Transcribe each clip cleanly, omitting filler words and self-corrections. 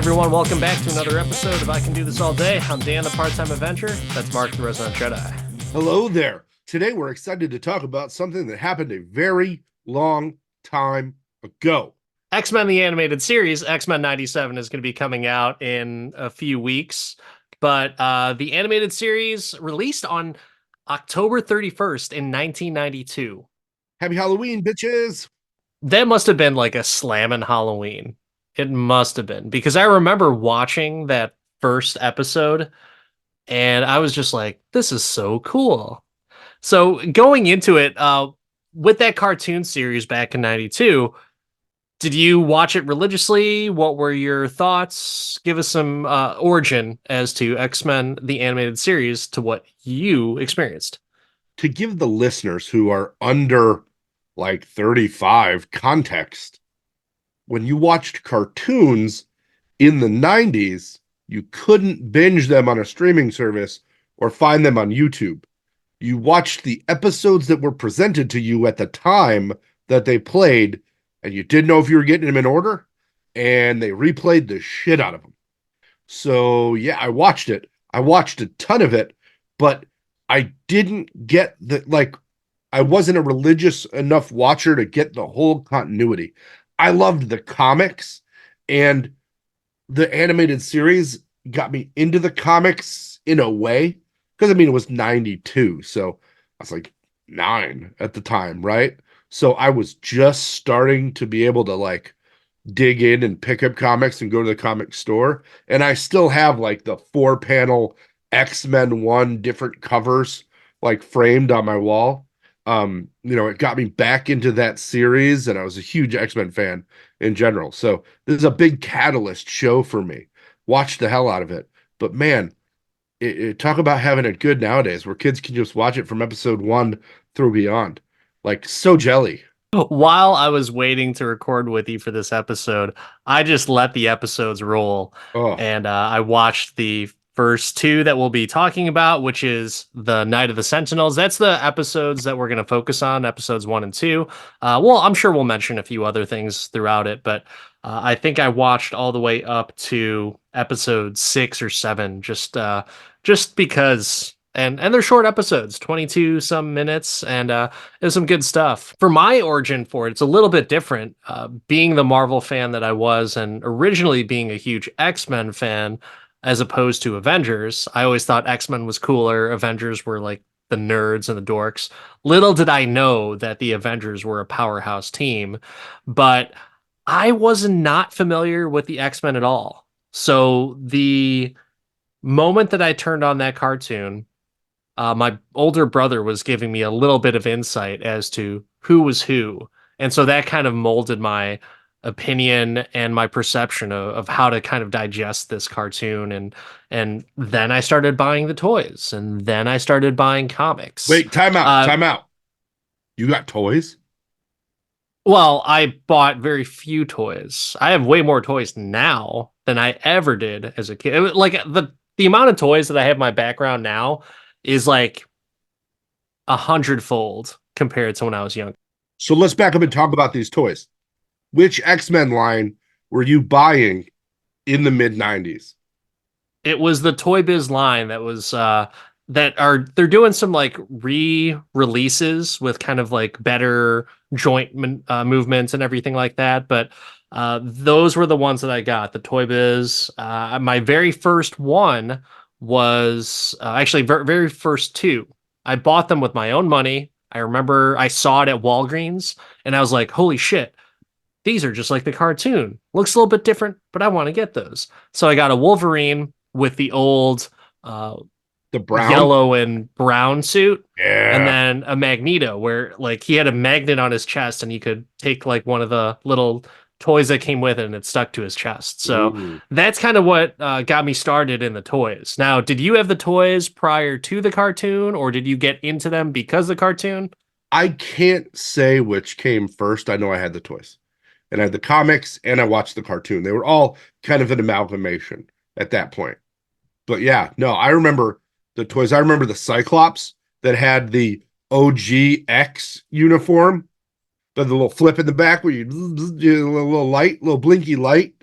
everyone, welcome back to another episode of I Can Do This All Day. I'm Dan, the part-time Avenger. That's Mark, the resident Jedi. Hello there. Today we're excited to talk about something that happened a very long time ago. X-Men the animated series, X-Men 97, is going to be coming out in a few weeks. But the animated series released on October 31st in 1992. Happy Halloween, bitches. That must have been like a slammin' Halloween. It must have been, because I remember watching that first episode and I was just like, this is so cool. So going into it, with that cartoon series back in 92, did you watch it religiously? What were your thoughts? Give us some origin as to X-Men, the animated series, to what you experienced. To give the listeners who are under like 35 context, when you watched cartoons in the 90s, you couldn't binge them on a streaming service or find them on YouTube. You watched the episodes that were presented to you at the time that they played, and you didn't know if you were getting them in order, and they replayed the shit out of them. So, yeah, I watched it. I watched a ton of it, but I didn't get I wasn't a religious enough watcher to get the whole continuity. I loved the comics, and the animated series got me into the comics in a way, because I mean, it was 92. So I was like 9 at the time, right? So I was just starting to be able to like dig in and pick up comics and go to the comic store. And I still have like the 4-panel X-Men 1 different covers like framed on my wall. It got me back into that series, and I was a huge X-Men fan in general. So this is a big catalyst show for me. Watch the hell out of it. But man, talk about having it good nowadays, where kids can just watch it from episode 1 through beyond. Like, so jelly. While I was waiting to record with you for this episode, I just let the episodes roll, Oh, and I watched the first two that we'll be talking about, which is the Night of the Sentinels. That's the episodes that we're going to focus on, episodes 1 and 2. Well, I'm sure we'll mention a few other things throughout it, but I think I watched all the way up to episode 6 or 7, just because. And they're short episodes, 22 some minutes, and there's some good stuff. For my origin for it, it's a little bit different. Being the Marvel fan that I was, and originally being a huge X-Men fan, as opposed to Avengers, I always thought X-Men was cooler. Avengers were like the nerds and the dorks. Little did I know that the Avengers were a powerhouse team, but I was not familiar with the X-Men at all. So the moment that I turned on that cartoon, my older brother was giving me a little bit of insight as to who was who. And so that kind of molded my opinion and my perception of how to kind of digest this cartoon. And then I started buying the toys, and then I started buying comics. wait, time out, Uh, time out. You got toys? well, I bought very few toys. I have way more toys now than I ever did as a kid. Like the amount of toys that I have in my background now is like 100-fold compared to when I was young. So let's back up and talk about these toys. Which X-Men line were you buying in the mid 90s? It was the Toy Biz line that was they're doing some like re-releases with kind of like better joint movements and everything like that, but those were the ones that I got. The Toy Biz. My very first one was actually very first two. I bought them with my own money. I remember I saw it at Walgreens, and I was like, "Holy shit! These are just like the cartoon. Looks a little bit different, but I want to get those." So I got a Wolverine with the old uh, The brown? yellow and brown suit, and Yeah. then a Magneto where like he had a magnet on his chest, and he could take like one of the little toys that came with it, and it stuck to his chest. So Ooh. that's kind of what got me started in the toys. Now, did you have the toys prior to the cartoon, or did you get into them because of the cartoon? I can't say which came first. I know I had the toys, and I had the comics, and I watched the cartoon. They were all kind of an amalgamation at that point. But yeah, no, I remember the toys. I remember the Cyclops that had the OGX uniform, the little flip in the back where you a little light, little blinky light.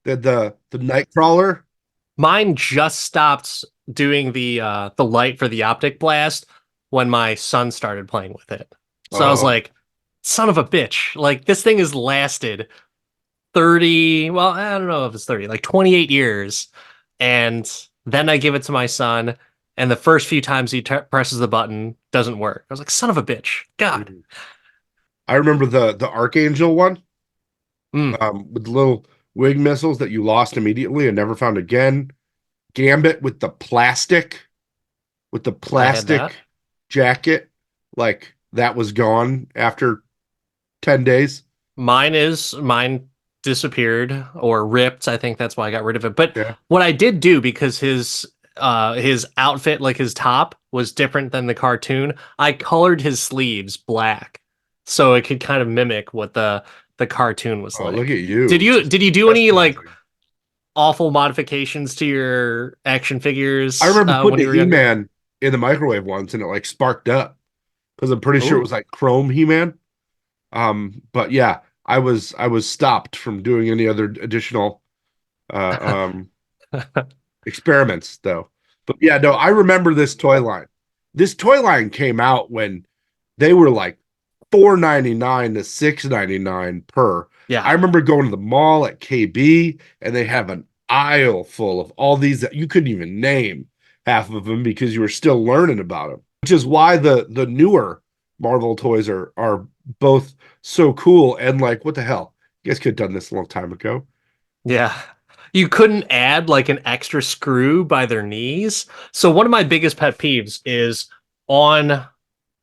The Nightcrawler. Mine just stopped doing the light for the optic blast when my son started playing with it. So I was Oh, like, son of a bitch. Like this thing has lasted 30, well, I don't know if it's 30, like 28 years. And then I give it to my son, and the first few times he presses the button, doesn't work. I was like, son of a bitch. God. mhm. I remember the Archangel one, Mm, with the little wing missiles that you lost immediately and never found again. Gambit with the I had plastic that. jacket, like that was gone after 10 days. Mine disappeared or ripped. I think that's why I got rid of it. But Yeah. what I did do, because his outfit, like his top, was different than the cartoon, I colored his sleeves black so it could kind of mimic what the cartoon was Oh, look at like. you. Just Did you do any like customizing. awful modifications to your action I figures remember when putting you a were younger? He-Man in the microwave once and it like sparked up because I'm pretty sure it was Oh. like chrome He-Man. But yeah, I was stopped from doing any other additional uh experiments though. But yeah, no, I remember this toy line. This toy line came out when they were like 4.99 to 6.99 per. Yeah. I remember going to the mall at KB and they have an aisle full of all these that you couldn't even name half of them because you were still learning about them. Which is why the newer Marvel toys are both so cool and like what the hell? You guys could have done this a long time ago. Yeah. You couldn't add like an extra screw by their knees. So one of my biggest pet peeves is on,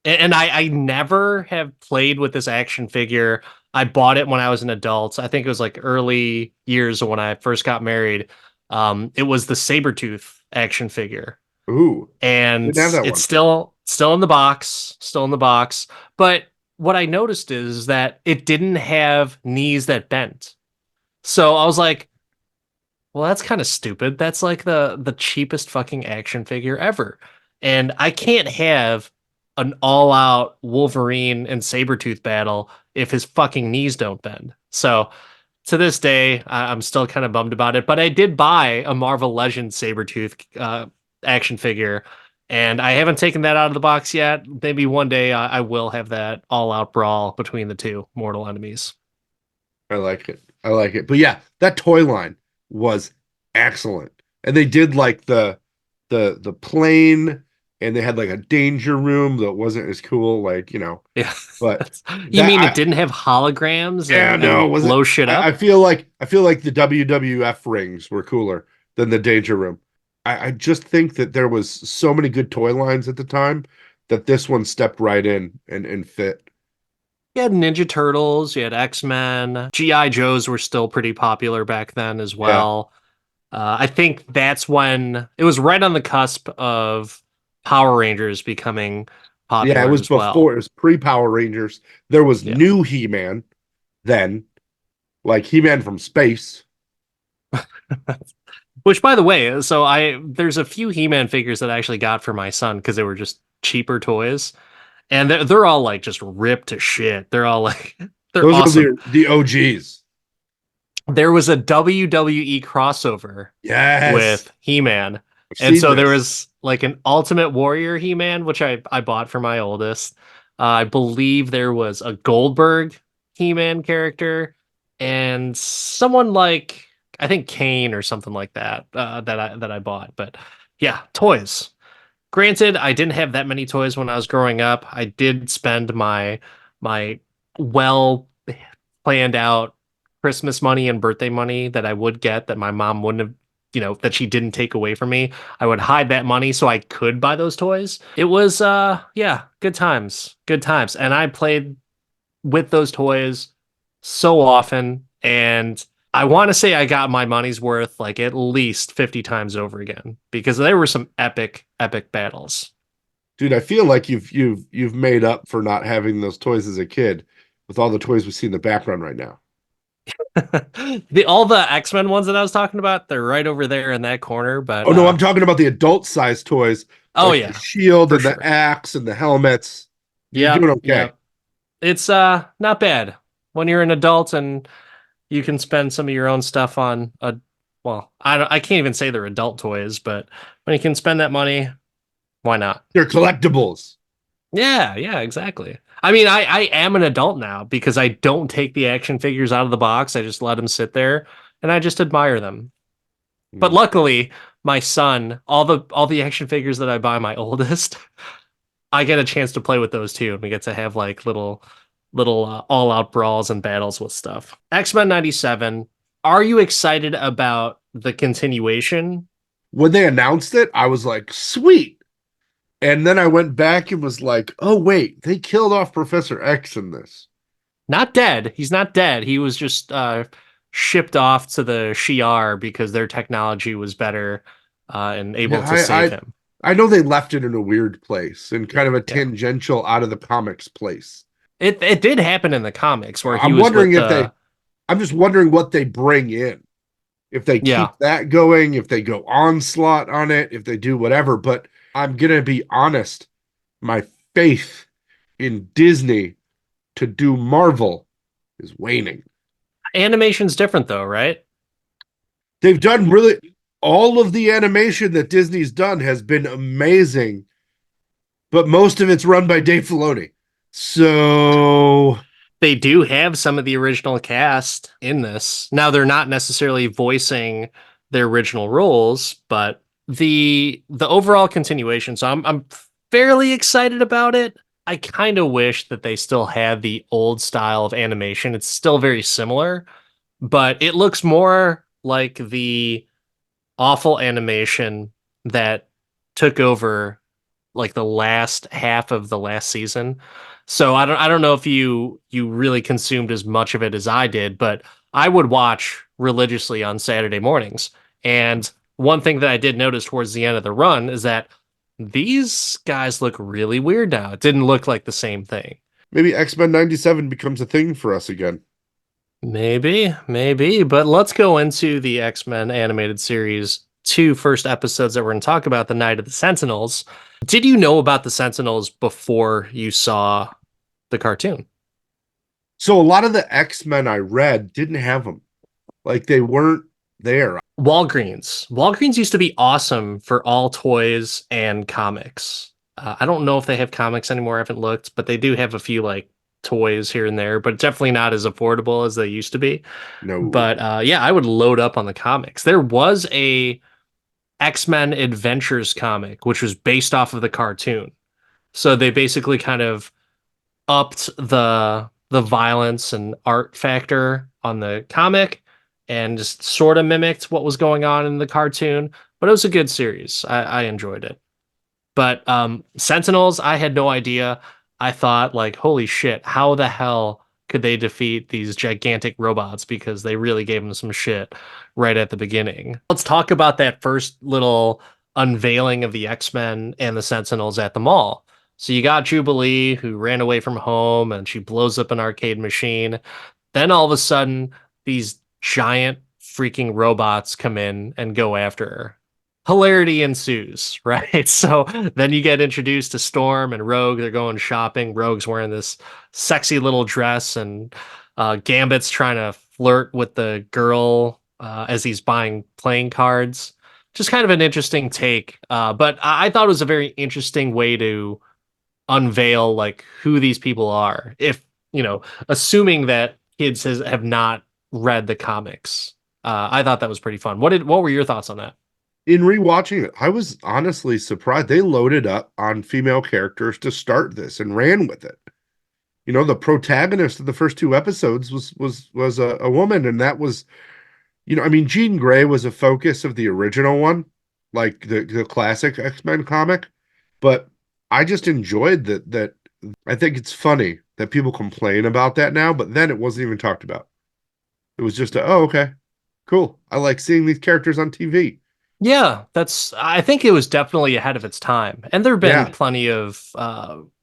and I never have played with this action figure. I bought it when I was an adult. I think it was like early years when I first got married. It was the Sabretooth action figure. Ooh, And didn't have that it's one. still in the box, still in the box. But what I noticed is that it didn't have knees that bent. So I was like, well, that's kind of stupid. That's like the cheapest fucking action figure ever. And I can't have an all-out Wolverine and Sabretooth battle if his fucking knees don't bend. So to this day, I'm still kind of bummed about it. But I did buy a Marvel Legends Sabretooth action figure, and I haven't taken that out of the box yet. Maybe one day I will have that all-out brawl between the two mortal enemies. I like it. I like it. But yeah, that toy line was excellent. And they did like the plane and they had like a danger room that wasn't as cool, like, Yeah. but You that mean it I didn't have holograms yeah, no, and was it blow shit I up? feel like the WWF rings were cooler than the danger room. I just think that there was so many good toy lines at the time that this one stepped right in and fit. You had Ninja Turtles, you had X-Men, GI Joes were still pretty popular back then as Yeah. well. I think that's when it was right on the cusp of Power Rangers becoming Yeah, it popular was as well. before, it was pre-Power Rangers. There was Yeah. new He-Man then, like He-Man from space. Which, by the way, so I there's a few He-Man figures that I actually got for my son because they were just cheaper toys, and they're all like just ripped to shit. They're all like they're Those are awesome. the OGs. There was a WWE crossover Yes. with He-Man. I've And seen so there this. was like an Ultimate Warrior He-Man, which I bought for my oldest. I believe there was a Goldberg He-Man character and someone like I think Kane or something like that that I bought. But yeah, toys. Granted, I didn't have that many toys when I was growing up. I did spend my well planned out Christmas money and birthday money that I would get that my mom wouldn't have, that she didn't take away from me. I would hide that money so I could buy those toys. It was yeah, good times. Good times. And I played with those toys so often and I want to say I got my money's worth like at least 50 times over again because there were some epic battles. Dude, I feel like you've made up for not having those toys as a kid with all the toys we see in the background right now. The all the X-Men ones that I was talking about, they're right over there in that corner, but Oh no, I'm talking about the adult size toys, oh like the yeah, shield for and the sure. axe and the helmets. You're Yep, doing okay. yep. It's not bad when you're an adult and You can spend some of your own stuff on a well, I can't even say they're adult toys, but when you can spend that money, why not? They're collectibles. Yeah, yeah, exactly. I mean, I am an adult now because I don't take the action figures out of the box. I just let them sit there and I just admire them. But Mm. luckily, my son, all the action figures that I buy my oldest, I get a chance to play with those too, and we get to have like little all out brawls and battles with stuff. X-Men 97. Are you excited about the continuation? When they announced it, I was like, sweet. And then I went back and was like, oh, wait, they killed off Professor X in this. Not dead. He's not dead. He was just shipped off to the Shi'ar because their technology was better and Yeah, able to save him. I know they left it in a weird place, in kind of a Yeah. tangential out of the comics place. It did happen in the comics where he I'm was wondering with if they the I'm just wondering what they bring in. If they yeah. keep that going, if they go onslaught on it, if they do whatever. But I'm gonna be honest, my faith in Disney to do Marvel is waning. Animation's different though, right? They've done really all of the animation that Disney's done has been amazing, but most of it's run by Dave Filoni. So They do have some of the original cast in this. Now they're not necessarily voicing their original roles, but the overall continuation. So I'm fairly excited about it. I kind of wish that they still had the old style of animation. It's still very similar, but it looks more like the awful animation that took over like the last half of the last season. So I don't know if you really consumed as much of it as I did, but I would watch religiously on Saturday mornings. And one thing that I did notice towards the end of the run is that these guys look really weird now. It didn't look like the same thing. maybe X-Men 97 becomes a thing for us again. Maybe, maybe, but let's go into the X-Men animated series two first episodes that we're going to talk about, the Night of the Sentinels. Did you know about the Sentinels before you saw the cartoon? So a lot of the X-Men I read didn't have them. Like they weren't there. Walgreens. Walgreens used to be awesome for all toys and comics. I don't know if they have comics anymore. I haven't looked, but they do have a few like toys here and there, but definitely not as affordable as they used to be. No. But yeah, I would load up on the comics. There was a X-Men Adventures comic, which was based off of the cartoon. So they basically kind of upped the violence and art factor on the comic and just sort of mimicked what was going on in the cartoon. But it was a good series. I enjoyed it. But Sentinels, I had no idea. I thought like, holy shit, how the hell could they defeat these gigantic robots? Because they really gave them some shit right at the beginning. Let's talk about that first little unveiling of the X-Men and the Sentinels at the mall. So you got Jubilee who ran away from home and she blows up an arcade machine. Then all of a sudden, these giant freaking robots come in and go after her. Hilarity ensues, right? So then you get introduced to Storm and Rogue. They're going shopping. Rogue's wearing this sexy little dress, and Gambit's trying to flirt with the girl as he's buying playing cards. Just kind of an interesting take. But I thought it was a very interesting way to unveil like who these people are. If, assuming that have not read the comics. I thought that was pretty fun. What were your thoughts on that? In rewatching it, I was honestly surprised they loaded up on female characters to start this and ran with it. You know, the protagonist of the first two episodes was a woman, and that was, I mean, Jean Grey was a focus of the original one, like the classic X-Men comic, but I just enjoyed that. I think it's funny that people complain about that now, but then it wasn't even talked about. It was just oh, okay, cool. I like seeing these characters on TV. Yeah, I think it was definitely ahead of its time. And there have been Yeah. plenty of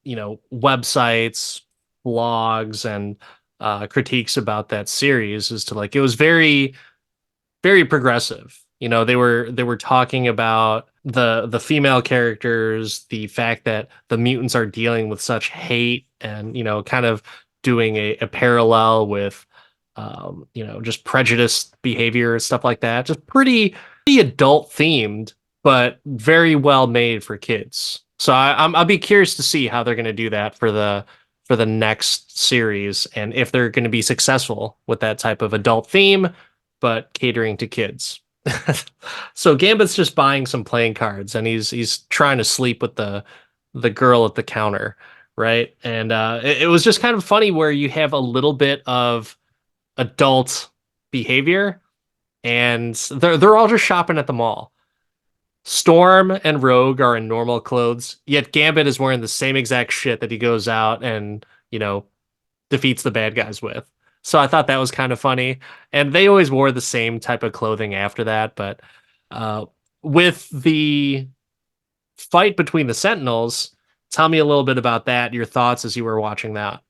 websites, blogs and critiques about that series as to like it was very very progressive. They were talking about the female characters, the fact that the mutants are dealing with such hate and kind of doing a parallel with just prejudiced behavior, stuff like that. Just pretty adult themed, but very well made for kids. So I'll be curious to see how they're going to do that for the next series and if they're going to be successful with that type of adult theme, but catering to kids. So Gambit's just buying some playing cards and he's trying to sleep with the girl at the counter, right? And it was just kind of funny where you have a little bit of adult behavior and they're all just shopping at the mall. Storm and Rogue are in normal clothes, yet Gambit is wearing the same exact shit that he goes out and, defeats the bad guys with. So I thought that was kind of funny. And they always wore the same type of clothing after that, but uh with the fight between the Sentinels, tell me a little bit about that, your thoughts as you were watching that.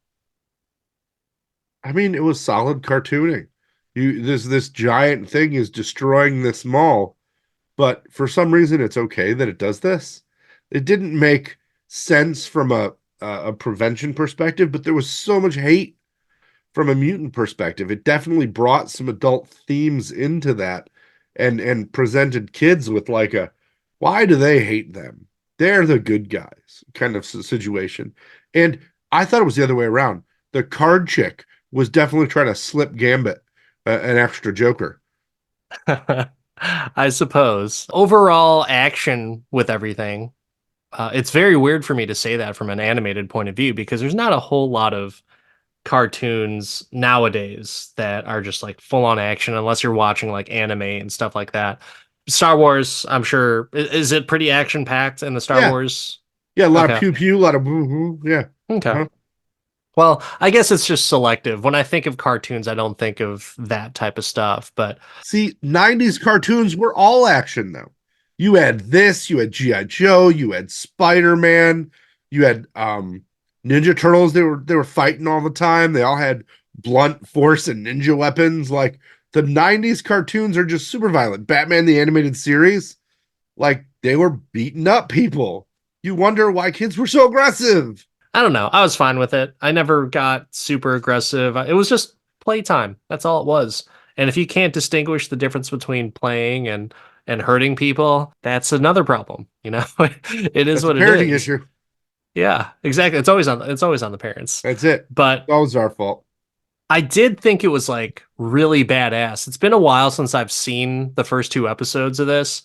I mean, it was solid cartooning. This giant thing is destroying this mall, but for some reason it's okay that it does this. It didn't make sense from a prevention perspective, but there was so much hate from a mutant perspective. It definitely brought some adult themes into that and presented kids with like a why do they hate them? They're the good guys kind of situation. And I thought it was the other way around. The card chick was definitely trying to slip Gambit an extra Joker. I suppose. Overall action with everything. It's very weird for me to say that from an animated point of view because there's not a whole lot of cartoons nowadays that are just like full on action unless you're watching like anime and stuff like that. Star Wars, I'm sure, is it pretty action packed in the Star Yeah. Wars? Yeah, a lot of Okay. pew pew, a lot of boo hoo. Yeah. Okay. Uh-huh. Well, I guess it's just selective. When I think of cartoons, I don't think of that type of stuff, but See, 90s cartoons were all action though. You had this, you had G.I. Joe, you had Spider-Man, you had Ninja Turtles, they were fighting all the time. They all had blunt force and ninja weapons. Like the 90s cartoons are just super violent. Batman the animated series, like they were beating up people. You wonder why kids were so aggressive. I don't know. I was fine with it. I never got super aggressive. It was just playtime. That's all it was. And if you can't distinguish the difference between playing and hurting people, that's another problem, you know? It is That's a what it parenting is. issue. Yeah, exactly. It's always on the parents. That's it. But It's always our fault. I did think it was like really badass. It's been a while since I've seen the first two episodes of this,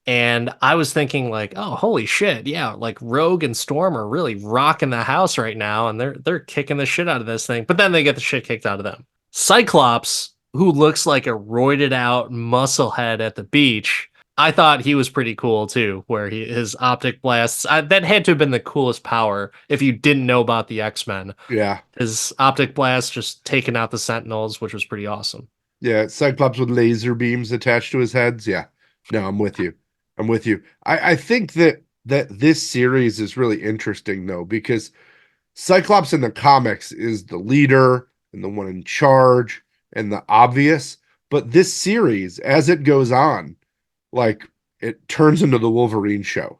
and I was thinking like, oh, holy shit, yeah, like Rogue and Storm are really rocking the house right now, and they're kicking the shit out of this thing. But then they get the shit kicked out of them. Cyclops, who looks like a roided out muscle head at the beach, I thought he was pretty cool too, where his optic blasts, that had to have been the coolest power if you didn't know about the X-Men. Yeah. His optic blast just taking out the Sentinels, which was pretty awesome. Yeah, Cyclops with laser beams attached to his heads. Yeah. No, I'm with you. I'm with you. I think that this series is really interesting though, because Cyclops in the comics is the leader and the one in charge and the obvious. But this series, as it goes on, like it turns into the Wolverine show.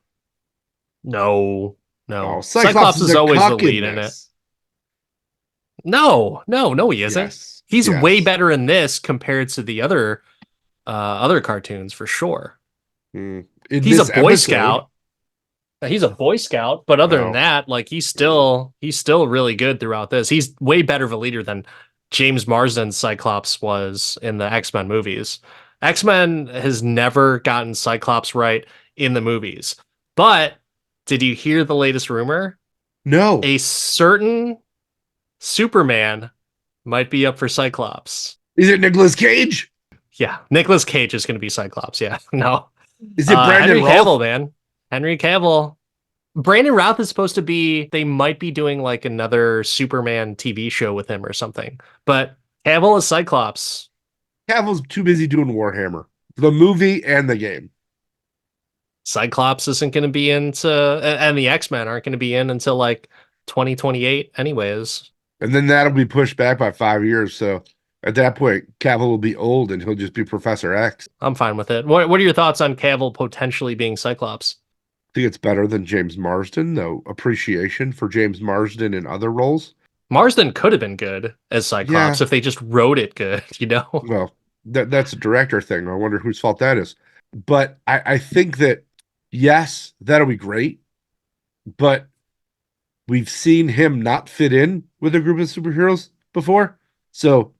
No, Oh, no. Cyclops Cyclops is is a always the cuck in lead in it. this. No, he isn't. Yes. He's way Yes. better in this compared to the other cartoons for sure. Mm. In He's a this Boy episode, Scout. He's a Boy Scout, but other than oh, that, like he's still really good throughout this. He's way better of a leader than James Marsden's Cyclops was in the X-Men movies. X-Men has never gotten Cyclops right in the movies. But did you hear the latest rumor? no. A certain Superman might be up for Cyclops. Is it Nicolas Cage? Yeah, Nicolas Cage is going to be Cyclops. Yeah, no. Is it Brandon Henry Cavill, Rolfe? man. Henry Cavill. Brandon Routh is supposed to be, they might be doing like another Superman TV show with him or something. But Cavill is Cyclops. Cavill's too busy doing Warhammer, the movie and the game. Cyclops isn't going to be into, and the X-Men aren't going to be in until like 2028 anyways. And then that'll be pushed back by 5 years. So at that point, Cavill will be old and he'll just be Professor X. I'm fine with it. What are your thoughts on Cavill potentially being Cyclops? I think it's better than James Marsden, though. Appreciation for James Marsden in other roles. Marsden could have been good as Yeah, Cyclops if they just wrote it good, you know? well, that's a director thing. I wonder whose fault that is. But I think that yes, that'll be great. But we've seen him not fit in with a group of superheroes before. So,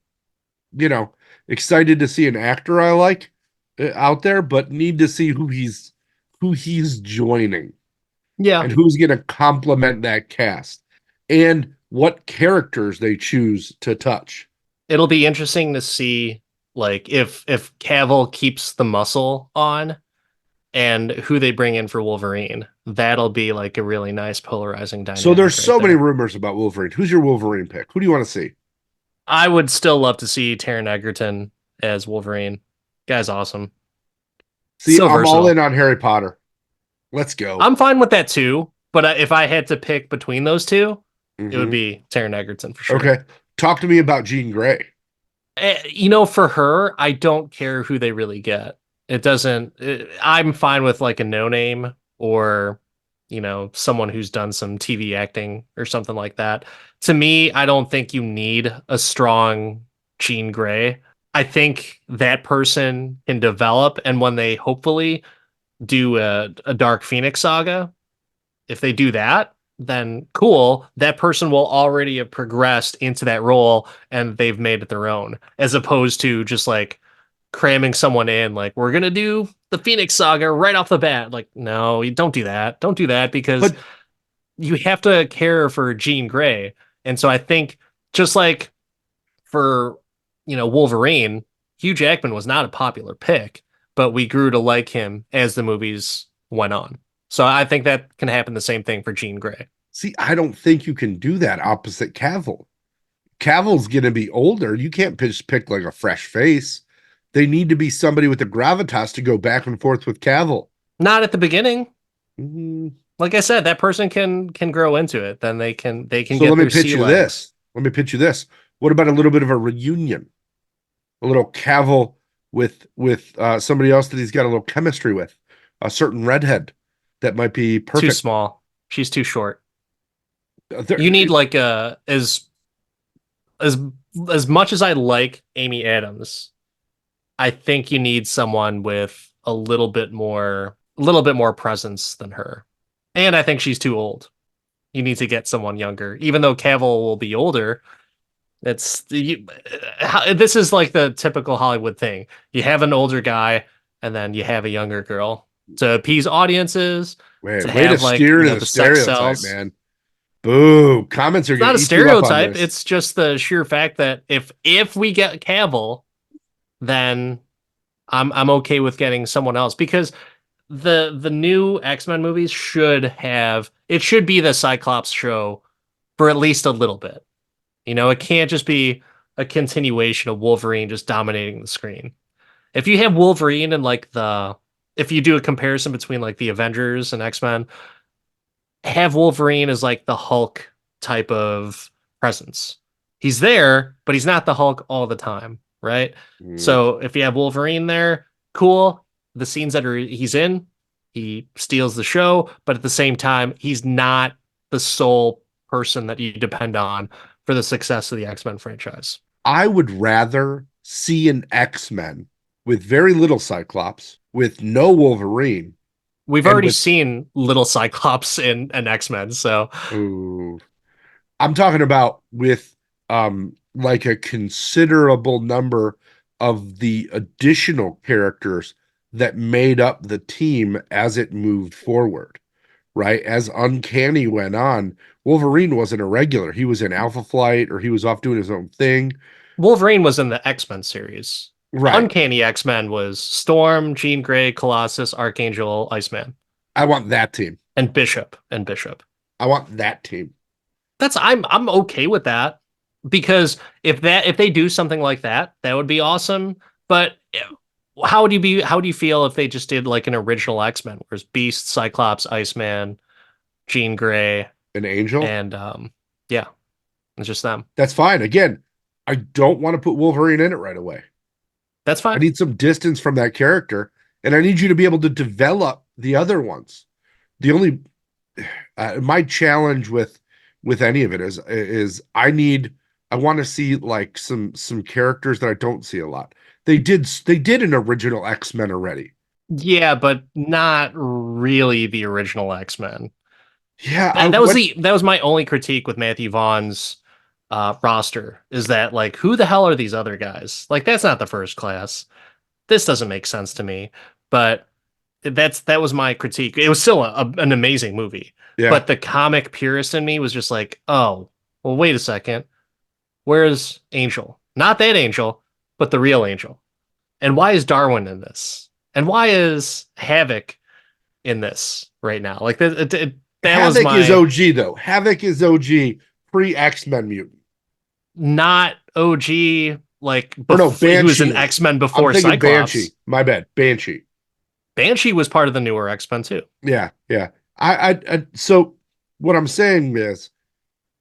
you know, excited to see an actor I like out there, but need to see who he's joining Yeah. and who's going to complement that cast and what characters they choose to touch. It'll be interesting to see like if Cavill keeps the muscle on and who they bring in for Wolverine. That'll be like a really nice polarizing So there's dynamic right so many there. rumors about Wolverine. Who's your Wolverine pick? Who do you want to see? I would still love to see Taron Egerton as Wolverine. Guy's awesome. See, So I'm all in versatile. on Harry Potter. Let's go. I'm fine with that too, but if I had to pick between those two, it would Hmm. be Taron Egerton for sure. Okay. Talk to me about Jean Grey. You know, for her, I don't care who they really get. It doesn't. I'm fine with like a no name or, you know, someone who's done some TV acting or something like that. To me, I don't think you need a strong Jean Grey. I think that person can develop, and when they hopefully do a Dark Phoenix saga, if they do that, then cool. That person will already have progressed into that role and they've made it their own, as opposed to just like cramming someone in, like, we're going to do the Phoenix saga right off the bat. Like, no, you don't do that. Don't do that because But you have to care for Jean Grey. And so I think just like for, you know, Wolverine, Hugh Jackman was not a popular pick, but we grew to like him as the movies went on. So I think that can happen the same thing for Jean Grey. see, I don't think you can do that opposite Cavill. Cavill's going to be older. You can't just pick like a fresh face. They need to be somebody with the gravitas to go back and forth with Cavill. Not at the beginning. Mm. Like I said, that person can grow into it. Then they can So get let me their pitch sea you legs. this. Let me pitch you this. What about a little bit of a reunion? A little Cavill with somebody else that he's got a little chemistry with, a certain redhead that might be Too perfect. small. She's too short. There, You need like a as as much as I like Amy Adams, I think you need someone with a little bit more presence than her. And I think she's too old. You need to get someone younger. Even though Cavill will be older, this is like the typical Hollywood thing. You have an older guy and then you have a younger girl to appease audiences, to man, way to have like, steer you into know, the the sex stereotype, sells. man. Boo. Comments are It's going not to a eat you up on stereotype. this. It's just the sheer fact that if we get Cavill, then I'm okay with getting someone else because the new X-Men movies should be the Cyclops show for at least a little bit. You know, it can't just be a continuation of Wolverine just dominating the screen. If you have Wolverine and like if you do a comparison between like the Avengers and X-Men, have Wolverine as like the Hulk type of presence. He's there, but he's not the Hulk all the time, right? Mm. So if you have Wolverine there, cool. The scenes he's in, he steals the show, but at the same time, he's not the sole person that you depend on for the success of the X-Men franchise. I would rather see an X-Men with very little Cyclops, with no Wolverine, We've and already with seen little Cyclops in an X-Men, so ooh, I'm talking about with like a considerable number of the additional characters that made up the team as it moved forward, right? As Uncanny went on, Wolverine wasn't a regular. He was in Alpha Flight or he was off doing his own thing. Wolverine was in the X-Men series. Right. Uncanny X-Men was Storm, Jean Grey, Colossus, Archangel, Iceman, I want that team. and Bishop. I want that team. I'm okay with that because if they do something like that, that would be awesome. But how do you feel if they just did like an original X-Men, whereas Beast, Cyclops, Iceman, Jean Grey, An angel. and yeah, it's just them. That's fine. Again, I don't want to put Wolverine in it right away. That's I fine. need some distance from that character, and I need you to be able to develop the other ones. The only my challenge with with any of it is I want to see like some characters that I don't see a lot. They did an original X-Men already. Yeah, but not really the original X-Men. Yeah, That was that was my only critique with Matthew Vaughn's roster is that like who the hell are these other guys? Like that's not the first class. This doesn't make sense to me. But that was my critique. It was still an amazing movie, yeah. but the comic purist in me was just like, oh, well, wait a second. Where's Angel? Not that Angel, but the real Angel. And why is Darwin in this? And why is Havoc in this right now? Like that was Havoc is my OG though. Havoc is OG pre X-Men mutant. not OG like Or no, he was Banshee an is. X-Men I'm before thinking Cyclops. Banshee. My bad. Banshee. Banshee was part of the newer X-Men too. Yeah, yeah. So what I'm saying is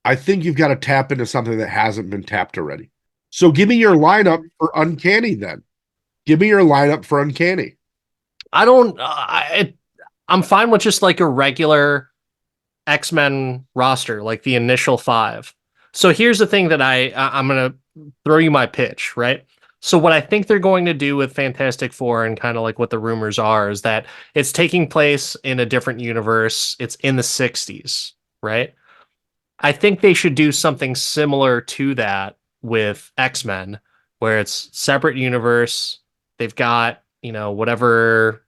I think you've got to tap into something that hasn't been tapped already. So give me your lineup for Uncanny then. Give me your lineup for Uncanny. I don't I'm fine with just like a regular X-Men roster, like the initial five. So here's the thing that I'm gonna throw you my pitch, right? So what I think they're going to do with Fantastic Four and kind of like what the rumors are is that it's taking place in a different universe. It's in the 60s, right? I think they should do something similar to that with X-Men, where it's separate universe. They've got, whatever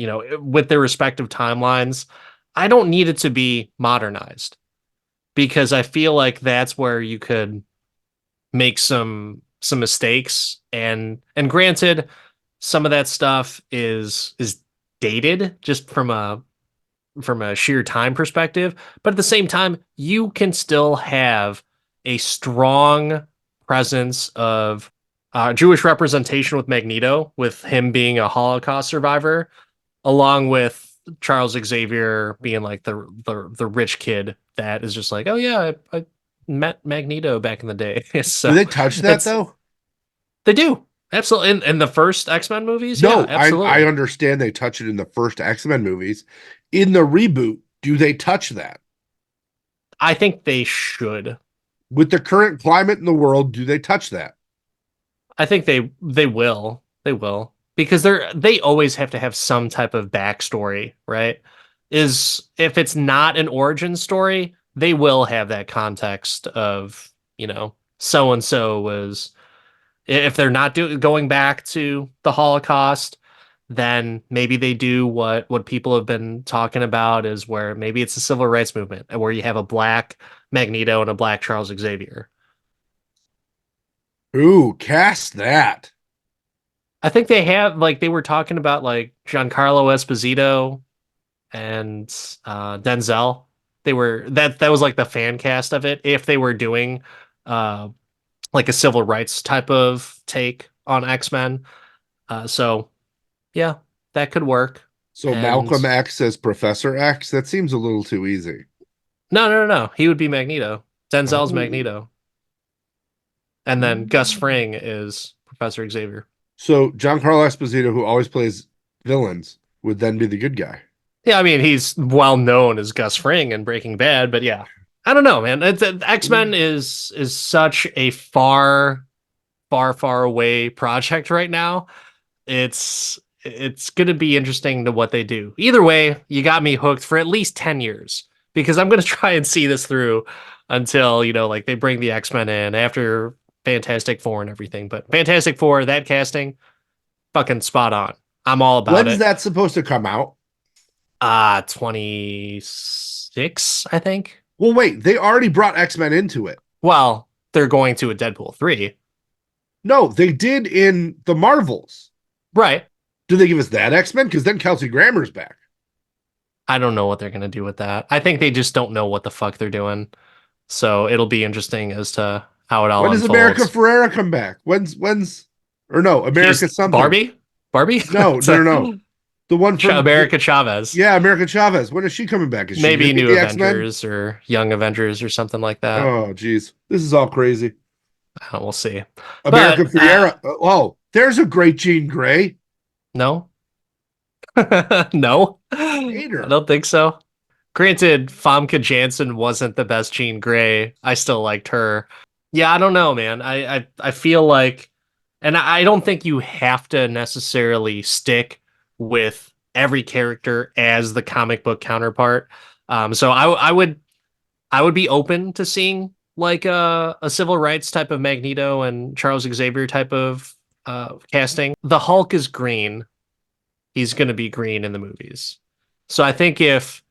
with their respective timelines. I don't need it to be modernized because I feel like that's where you could make some mistakes and granted some of that stuff is dated just from a sheer time perspective, but at the same time you can still have a strong presence of Jewish representation with Magneto, with him being a Holocaust survivor along with Charles Xavier being like the rich kid that is just like, oh yeah, I met Magneto back in the day. Do So they touch that it's though? they do absolutely in the first X-Men movies. Yeah, No, I absolutely. understand they touch it in the first X-Men movies. In the reboot, do they touch that? I think they should. With the current climate in the world, do they touch that? I think they will. They will because they always have to have some type of backstory, right? Is if it's not an origin story, they will have that context of so and so was if they're not going back to the Holocaust, then maybe they do what people have been talking about is where maybe it's a civil rights movement and where you have a black Magneto and a black Charles Xavier. Ooh, cast that. I think they have like they were talking about like Giancarlo Esposito and Denzel. They were that was like the fan cast of it. If they were doing uh, like a civil rights type of take on X-Men, so yeah, that could work. So And Malcolm X as Professor X, that seems a little too easy. no, he would be Magneto. Denzel's Oh. Magneto, and then Gus Fring is Professor Xavier. So Giancarlo Esposito, who always plays villains, would then be the good guy. Yeah, I mean he's well known as Gus Fring in Breaking Bad, but yeah, I don't know, man. X-Men is such a far away project right now. It's going to be interesting to what they do. Either way, you got me hooked for at least 10 years because I'm going to try and see this through until, like they bring the X-Men in after Fantastic Four and everything. But Fantastic Four, that casting, fucking spot on. I'm all about When's it. that supposed to come out? 26, I think. Well, wait, they already brought X-Men into it. Well, they're going to a Deadpool 3. No, they did in the Marvels. Right. Do they give us that X-Men? Because then Kelsey Grammer's back. I don't know what they're going to do with that. I think they just don't know what the fuck they're doing. So it'll be interesting as to how it all When does America unfolds. Ferrera come back? When's or no, America She's something. Barbie? Barbie? No, It's no, no, no. The one from America Chavez. yeah, America Chavez. When is she coming back? Is she gonna Maybe be New the X-Men? Avengers or Young Avengers or something like that. Oh, geez. This is all crazy. We'll see. America But Ferrera. Oh, there's a great Jean Grey. no, no, I Hater. don't think so. Granted, Famke Janssen wasn't the best Jean Grey. I still liked her. Yeah, I don't know, man. I feel like, and I don't think you have to necessarily stick with every character as the comic book counterpart. So I would be open to seeing like a civil rights type of Magneto and Charles Xavier type of casting. The Hulk is green. He's going to be green in the movies. So I think if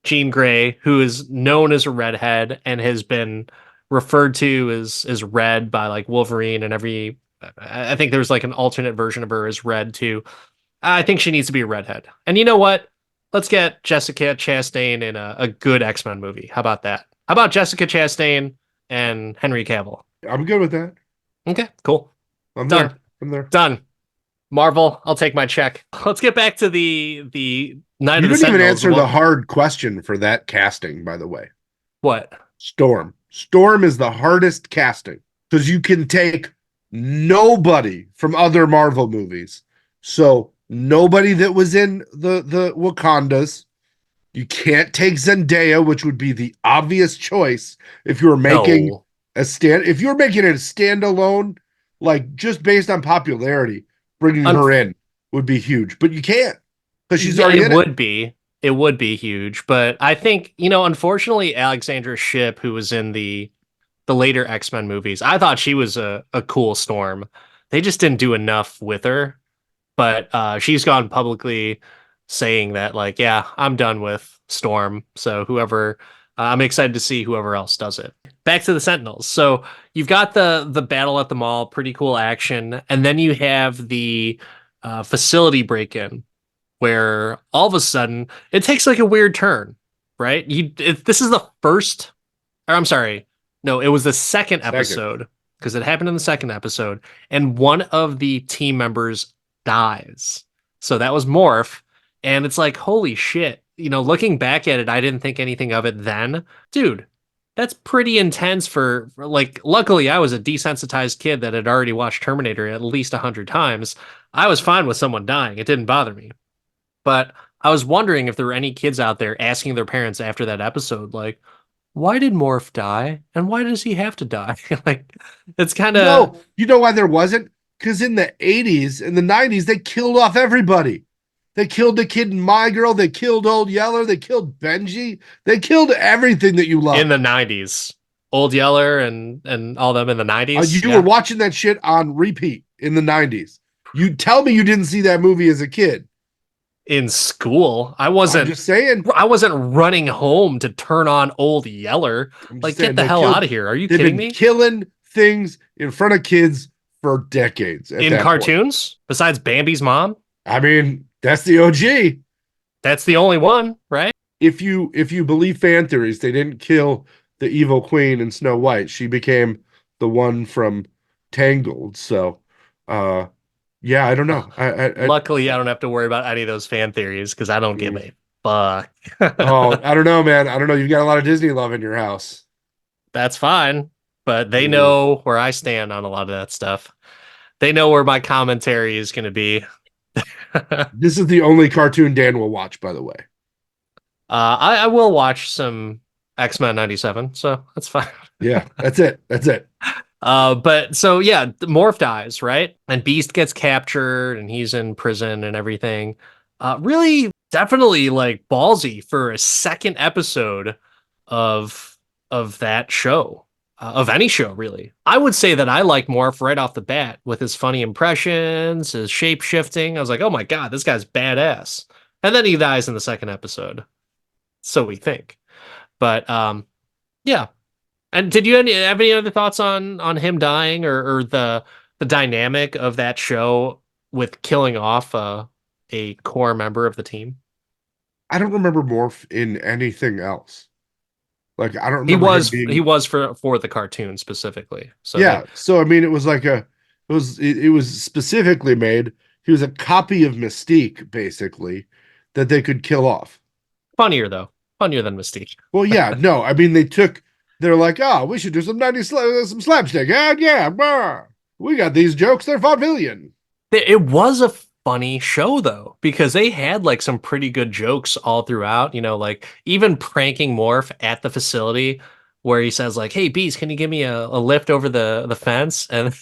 Jean Grey, who is known as a redhead and has been referred to as red by like Wolverine and every, I think there's like an alternate version of her as red too. I think she needs to be a redhead. And you know what? Let's get Jessica Chastain in a good X-Men movie. How about that? How about Jessica Chastain and Henry Cavill? I'm good with that. Okay, cool. I'm Done. there. I'm there. Done. Marvel, I'll take my check. Let's get back to the Night You of the didn't even Sentinels. answer the hard question for that casting, by the way. What? Storm. Storm is the hardest casting because you can take nobody from other Marvel movies. So nobody that was in the Wakandas. You can't take Zendaya, which would be the obvious choice if you were making No. if you were making it a standalone, like just based on popularity, bringing Un- her in would be huge. But you can't because she's yeah, already it in it. would be. It would be huge, but I think, unfortunately, Alexandra Shipp, who was in the later X-Men movies, I thought she was a cool Storm. They just didn't do enough with her. But she's gone publicly saying that, like, yeah, I'm done with Storm. So whoever, I'm excited to see whoever else does it. Back to the Sentinels. So you've got the battle at the mall, pretty cool action, and then you have the facility break-in where all of a sudden it takes like a weird turn, right? This is the first, or I'm sorry, no, it was the second Second. episode because it happened in the second episode, and one of the team members dies. So that was Morph, and it's like, holy shit. Looking back at it, I didn't think anything of it then. Dude, that's pretty intense for like, luckily I was a desensitized kid that had already watched Terminator at least 100 times. I was fine with someone dying. It didn't bother me. But I was wondering if there were any kids out there asking their parents after that episode, like, why did Morph die? And why does he have to die? Like, it's kind of No, you know why there wasn't? Because in the 80s and the 90s, they killed off everybody. They killed the kid in My Girl. They killed Old Yeller. They killed Benji. They killed everything that you in loved. the 90s. Old Yeller and all them in the 90s. You were watching that shit on repeat in the 90s. You tell me you didn't see that movie as a kid. In school, I'm just saying. I wasn't running home to turn on Old Yeller. I'm just Like, saying get the hell out of here. Are you they've kidding been me? killing things in front of kids for decades at In that point. cartoons, besides Bambi's mom, I mean, that's the OG. that's the only one, right? If you believe fan theories, they didn't kill the evil queen in Snow White. She became the one from Tangled. So, yeah, I don't know. Luckily, I don't have to worry about any of those fan theories because I don't give a fuck. oh, I don't know, man. I don't know. You've got a lot of Disney love in your house. That's fine, but they Ooh. know where I stand on a lot of that stuff. They know where my commentary is going to be. This is the only cartoon Dan will watch, by the way. I will watch some X-Men 97, so that's fine. Yeah, that's it. That's it. But so yeah, Morph dies, right? And Beast gets captured and he's in prison and everything. Really definitely like ballsy for a second episode of that show. Of any show, really. I would say that I like Morph right off the bat with his funny impressions, his shape shifting. I was like, oh my God, this guy's badass. And then he dies in the second episode. So we think. But yeah. And did you have any other thoughts on him dying or the dynamic of that show with killing off a core member of the team? I don't remember Morph in anything else. Like I don't He remember him was being. he was for the cartoon specifically. So Yeah. So I mean, it was like it was specifically made. He was a copy of Mystique, basically, that they could kill off. funnier though. Funnier than Mystique. Well, yeah, no, I mean they're like, oh, we should do some some slapstick. Yeah, yeah, brr. We got these jokes. They're vaudevillian. It was a funny show though, because they had like some pretty good jokes all throughout, like even pranking Morph at the facility where he says like, "Hey Beast, can you give me a lift over the fence?" And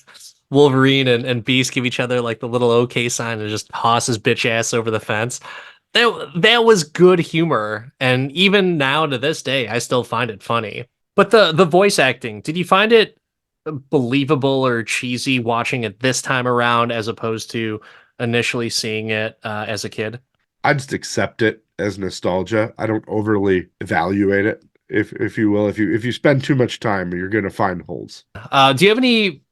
Wolverine and Beast give each other like the little OK sign and just toss his bitch ass over the fence. That was good humor, and even now to this day, I still find it funny. But the voice acting, did you find it believable or cheesy watching it this time around as opposed to initially seeing it as a kid? I just accept it as nostalgia. I don't overly evaluate it, if you will. If you spend too much time, you're going to find holes. Do you have any,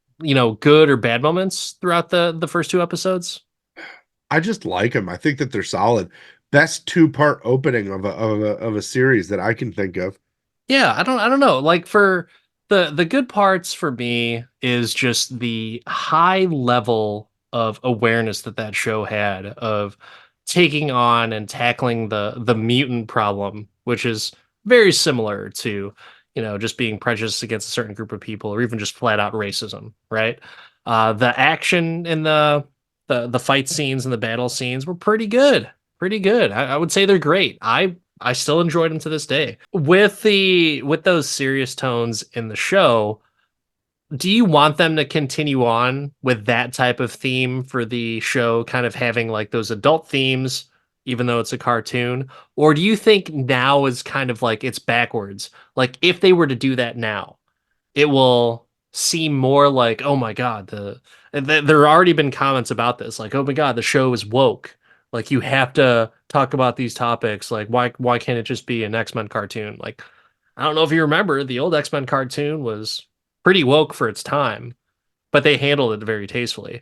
good or bad moments throughout the first two episodes? I just like them. I think that they're solid. Best two-part opening of a series that I can think of. Yeah, I don't know. Like for the good parts for me is just the high level of awareness that show had of taking on and tackling the mutant problem, which is very similar to, just being prejudiced against a certain group of people or even just flat out racism, right? The action in the fight scenes and the battle scenes were pretty good. Pretty good. I would say they're great. I still enjoyed them to this day. With those serious tones in the show, do you want them to continue on with that type of theme for the show, kind of having like those adult themes, even though it's a cartoon? Or do you think now is kind of like it's backwards? Like if they were to do that now, it will seem more like, oh my God, there have already been comments about this, like, oh my God, the show is woke. Like you have to talk about these topics. Like why can't it just be an X-Men cartoon? Like I don't know if you remember, the old X-Men cartoon was pretty woke for its time, but they handled it very tastefully.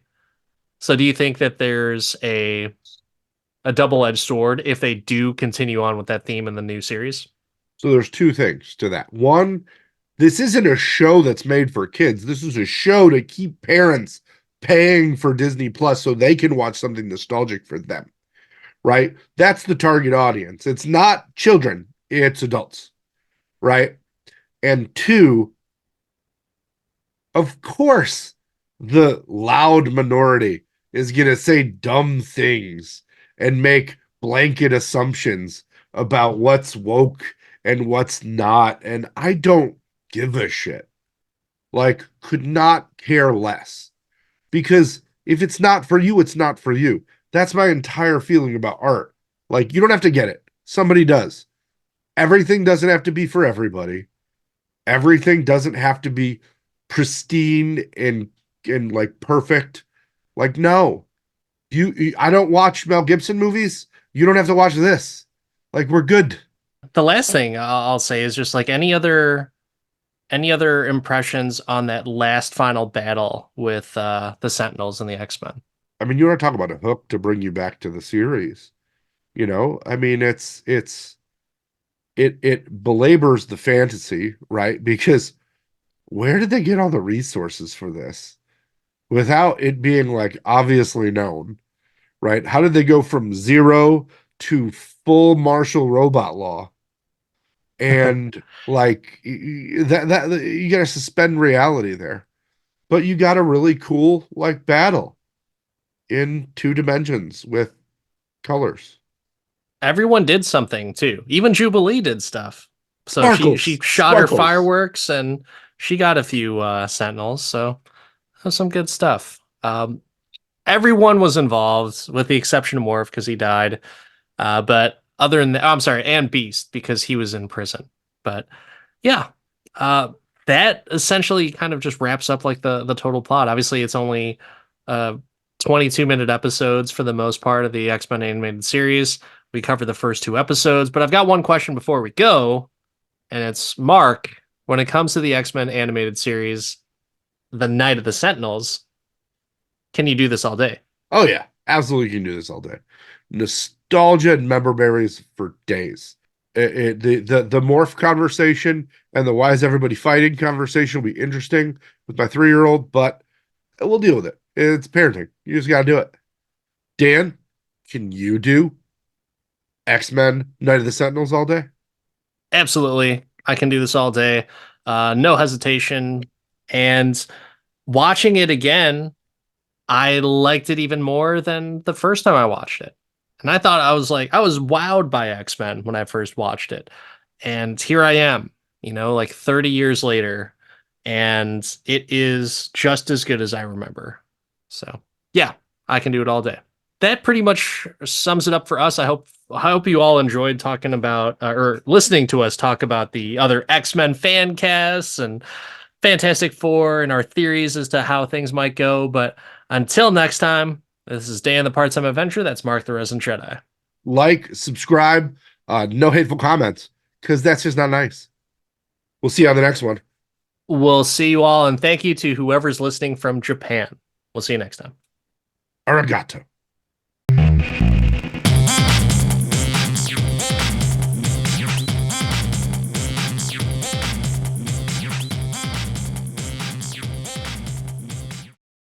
So do you think that there's a double-edged sword if they do continue on with that theme in the new series? So there's two things to that. One, this isn't a show that's made for kids. This is a show to keep parents paying for Disney Plus so they can watch something nostalgic for them, right? That's the target audience. It's not children, it's adults, right? And two, of course, the loud minority is going to say dumb things and make blanket assumptions about what's woke and what's not. And I don't give a shit. Like, could not care less. Because if it's not for you, it's not for you. That's my entire feeling about art. Like, you don't have to get it, somebody does. Everything doesn't have to be for everybody. Everything doesn't have to be pristine and like perfect. Like, no, I don't watch Mel Gibson movies. You don't have to watch this. Like, we're good. The last thing I'll say is just like any other impressions on that last final battle with the Sentinels and the X-Men? I mean, you want to talk about a hook to bring you back to the series. I mean, it belabors the fantasy, right? Because where did they get all the resources for this without it being like obviously known, right? How did they go from zero to full martial robot law? And like that you got to suspend reality there. But you got a really cool like battle in two dimensions with colors. Everyone did something too. Even Jubilee did stuff. So she Sparkles, shot her sparkles. fireworks and she got a few Sentinels. So that was some good stuff. Everyone was involved, with the exception of Morph because he died. But other than that, I'm sorry, and Beast because he was in prison. But yeah, uh, that essentially kind of just wraps up like the total plot. Obviously, it's only 22-minute episodes for the most part of the X-Men animated series. We covered the first two episodes, but I've got one question before we go, and it's Mark. When it comes to the X-Men animated series, The Night of the Sentinels, can you do this all day? Oh yeah, absolutely can do this all day. Nostalgia and member berries for days. The morph conversation and the why is everybody fighting conversation will be interesting with my 3-year-old, but we'll deal with it. It's parenting. You just gotta do it. Dan, can you do X-Men Night of the Sentinels all day? Absolutely. I can do this all day. No hesitation. And watching it again, I liked it even more than the first time I watched it. And I thought I was wowed by X-Men when I first watched it. And here I am, like 30 years later, and it is just as good as I remember. So, yeah, I can do it all day. That pretty much sums it up for us. I hope you all enjoyed talking about or listening to us talk about the other X-Men fan casts and Fantastic Four and our theories as to how things might go. But until next time, this is Dan the Part-Time Adventure. That's Mark the Resident Jedi. Like, subscribe, no hateful comments, because that's just not nice. We'll see you on the next one. We'll see you all, and thank you to whoever's listening from Japan. We'll see you next time. Arigato.